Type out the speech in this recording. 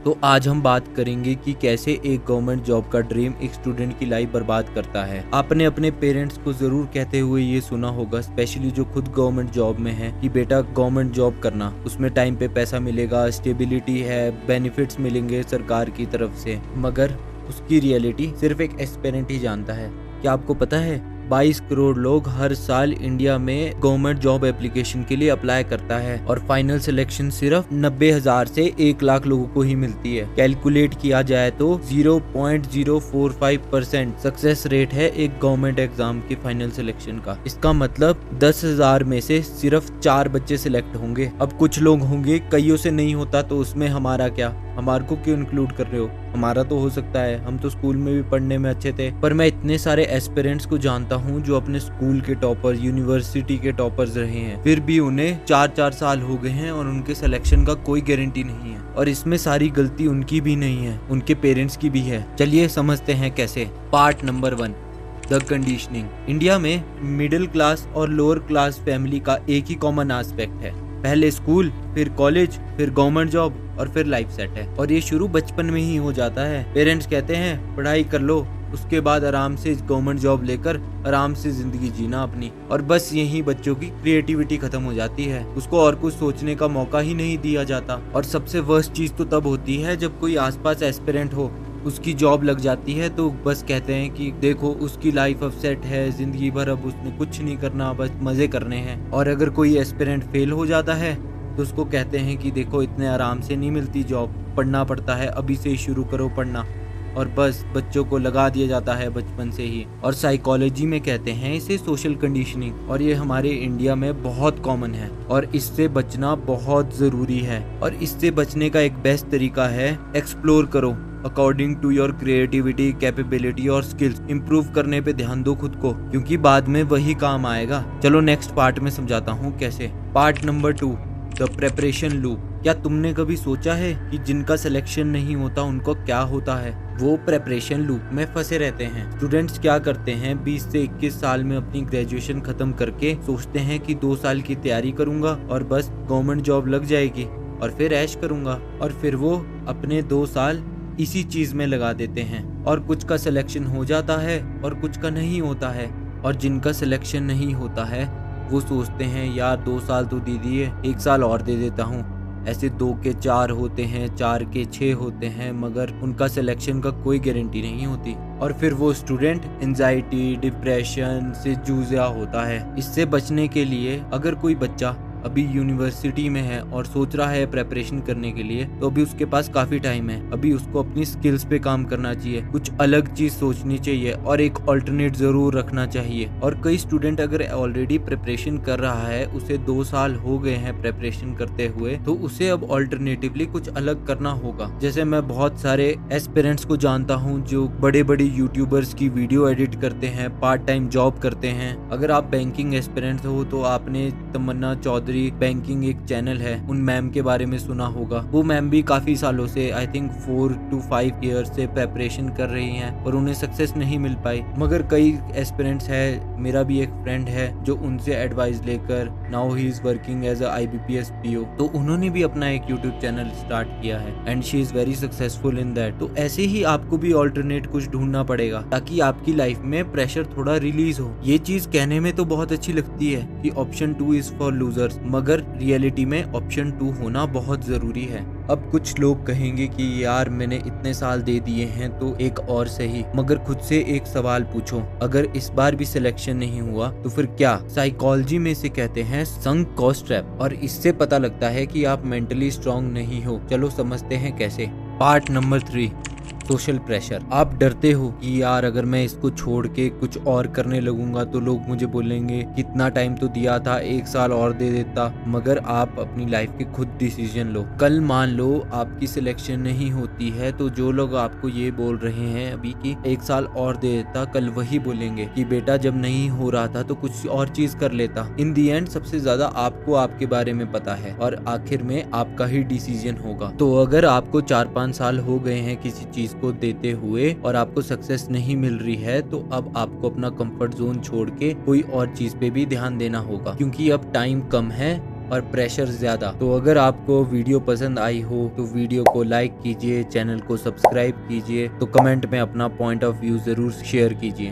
तो आज हम बात करेंगे कि कैसे एक गवर्नमेंट जॉब का ड्रीम एक स्टूडेंट की लाइफ बर्बाद करता है। आपने अपने पेरेंट्स को जरूर कहते हुए ये सुना होगा, स्पेशली जो खुद गवर्नमेंट जॉब में है, कि बेटा गवर्नमेंट जॉब करना, उसमें टाइम पे पैसा मिलेगा, स्टेबिलिटी है, बेनिफिट्स मिलेंगे सरकार की तरफ से। मगर उसकी रियलिटी सिर्फ एक एस्पिरेंट ही जानता है। क्या आपको पता है 22 करोड़ लोग हर साल इंडिया में गवर्नमेंट जॉब एप्लीकेशन के लिए अप्लाई करता है और फाइनल सिलेक्शन सिर्फ 90,000 से 1 लाख लोगों को ही मिलती है। कैलकुलेट किया जाए तो 0.045% सक्सेस रेट है एक गवर्नमेंट एग्जाम की फाइनल सिलेक्शन का। इसका मतलब 10,000 में से सिर्फ 4 बच्चे सिलेक्ट होंगे। अब कुछ लोग होंगे कईयों से नहीं होता, तो उसमें हमारा क्या, हमारे को क्यों इंक्लूड कर रहे हो? हमारा तो हो सकता है, हम तो स्कूल में भी पढ़ने में अच्छे थे। पर मैं इतने सारे एस्पिरेंट्स को जानता हूँ जो अपने स्कूल के टॉपर, यूनिवर्सिटी के टॉपर्स रहे हैं, फिर भी उन्हें 4-4 साल हो गए हैं और उनके सिलेक्शन का कोई गारंटी नहीं है। और इसमें सारी गलती उनकी भी नहीं है, उनके पेरेंट्स की भी है। चलिए समझते हैं कैसे। Part number 1, the conditioning. India में मिडिल क्लास और लोअर क्लास फैमिली का एक ही कॉमन एस्पेक्ट है, पहले स्कूल, फिर कॉलेज, फिर गवर्नमेंट जॉब और फिर लाइफ सेट है। और ये शुरू बचपन में ही हो जाता है। पेरेंट्स कहते हैं पढ़ाई कर लो, उसके बाद आराम से गवर्नमेंट जॉब लेकर आराम से जिंदगी जीना अपनी। और बस यही बच्चों की क्रिएटिविटी खत्म हो जाती है, उसको और कुछ सोचने का मौका ही नहीं दिया जाता। और सबसे वर्स्ट चीज तो तब होती है जब कोई आसपास एस्पिरेंट हो, उसकी जॉब लग जाती है तो बस कहते हैं कि देखो उसकी लाइफ अब सेट है, जिंदगी भर अब उसने कुछ नहीं करना, बस मजे करने हैं। और अगर कोई एस्पिरेंट फेल हो जाता है तो उसको कहते हैं कि देखो इतने आराम से नहीं मिलती जॉब, पढ़ना पड़ता है, अभी से ही शुरू करो पढ़ना। और बस बच्चों को लगा दिया जाता है बचपन से ही। और साइकोलॉजी में कहते हैं इसे सोशल कंडीशनिंग। और ये हमारे इंडिया में बहुत कॉमन है और इससे बचना बहुत जरूरी है। और इससे बचने का एक बेस्ट तरीका है एक्सप्लोर करो according to your creativity, capability और स्किल्स। इम्प्रूव करने पे ध्यान दो खुद को, क्योंकि बाद में वही काम आएगा। चलो नेक्स्ट पार्ट में समझाता हूँ कैसे। Part number 2, the preparation loop. क्या तुमने कभी सोचा है कि जिनका सिलेक्शन नहीं होता उनको क्या होता है? वो प्रेपरेशन लूप में फंसे रहते हैं। स्टूडेंट्स क्या करते हैं, 20 से 21 साल में अपनी ग्रेजुएशन खत्म करके सोचते हैं कि 2 साल की तैयारी करूंगा और बस गवर्नमेंट जॉब लग जाएगी और फिर ऐश करूंगा। और फिर वो अपने 2 साल इसी चीज में लगा देते हैं। और कुछ का सिलेक्शन हो जाता है और कुछ का नहीं होता है। और जिनका सिलेक्शन नहीं होता है वो सोचते हैं यार 2 साल तो दे दिए, 1 साल और दे देता हूँ। ऐसे 2 के 4 होते हैं, 4 के 6 होते हैं, मगर उनका सिलेक्शन का कोई गारंटी नहीं होती। और फिर वो स्टूडेंट एंजाइटी, डिप्रेशन से जूझा होता है। इससे बचने के लिए अगर कोई बच्चा अभी यूनिवर्सिटी में है और सोच रहा है प्रेपरेशन करने के लिए, तो अभी उसके पास काफी टाइम है। अभी उसको अपनी स्किल्स पे काम करना चाहिए, कुछ अलग चीज सोचनी चाहिए और एक ऑल्टरनेट जरूर रखना चाहिए। और कई स्टूडेंट अगर ऑलरेडी प्रेपरेशन कर रहा है, उसे 2 साल हो गए हैं प्रेपरेशन करते हुए, तो उसे अब ऑल्टरनेटिवली कुछ अलग करना होगा। जैसे मैं बहुत सारे एस्पिरेंट्स को जानता हूँ जो बड़े बड़े यूट्यूबर्स की वीडियो एडिट करते हैं, पार्ट टाइम जॉब करते हैं। अगर आप बैंकिंग एस्पिरेंट हो तो आपने तमन्ना चौधरी बैंकिंग एक चैनल है, उन मैम के बारे में सुना होगा। वो मैम भी काफी सालों से, आई थिंक 4 to 5 ईयर से प्रेपरेशन कर रही हैं और उन्हें सक्सेस नहीं मिल पाई। मगर कई एस्पिरेंट्स है, मेरा भी एक फ्रेंड है जो उनसे एडवाइस लेकर now he is working as a IBPS PO, तो उन्होंने भी अपना एक यूट्यूब चैनल स्टार्ट किया है and she is very successful in that. तो ऐसे ही आपको भी ऑल्टरनेट कुछ ढूंढना पड़ेगा ताकि आपकी लाइफ में प्रेशर थोड़ा रिलीज हो। ये चीज कहने में तो बहुत अच्छी लगती है कि ऑप्शन 2 इज फॉर लूजर्स, मगर रियलिटी में ऑप्शन 2 होना बहुत जरूरी है। अब कुछ लोग कहेंगे कि यार मैंने इतने साल दे दिए हैं तो एक और सही, मगर खुद से एक सवाल पूछो, अगर इस बार भी सिलेक्शन नहीं हुआ तो फिर क्या? साइकोलॉजी में इसे कहते हैं संक कॉस्ट ट्रैप और इससे पता लगता है कि आप मेंटली स्ट्रांग नहीं हो। चलो समझते हैं कैसे। Part number 3, social pressure. आप डरते हो कि यार अगर मैं इसको छोड़ के कुछ और करने लगूंगा तो लोग मुझे बोलेंगे कितना टाइम तो दिया था, 1 साल और दे देता। मगर आप अपनी लाइफ के खुद डिसीजन लो। कल मान लो आपकी सिलेक्शन नहीं होती है तो जो लोग आपको ये बोल रहे हैं अभी कि 1 साल और दे देता, कल वही बोलेंगे कि बेटा जब नहीं हो रहा था तो कुछ और चीज कर लेता। इन दी एंड सबसे ज्यादा आपको आपके बारे में पता है और आखिर में आपका ही डिसीजन होगा। तो अगर आपको 4-5 साल हो गए हैं किसी चीज को देते हुए और आपको सक्सेस नहीं मिल रही है, तो अब आपको अपना कंफर्ट जोन छोड़ के कोई और चीज पे भी ध्यान देना होगा, क्योंकि अब टाइम कम है और प्रेशर ज़्यादा। तो अगर आपको वीडियो पसंद आई हो तो वीडियो को लाइक कीजिए, चैनल को सब्सक्राइब कीजिए, तो कमेंट में अपना पॉइंट ऑफ व्यू ज़रूर शेयर कीजिए।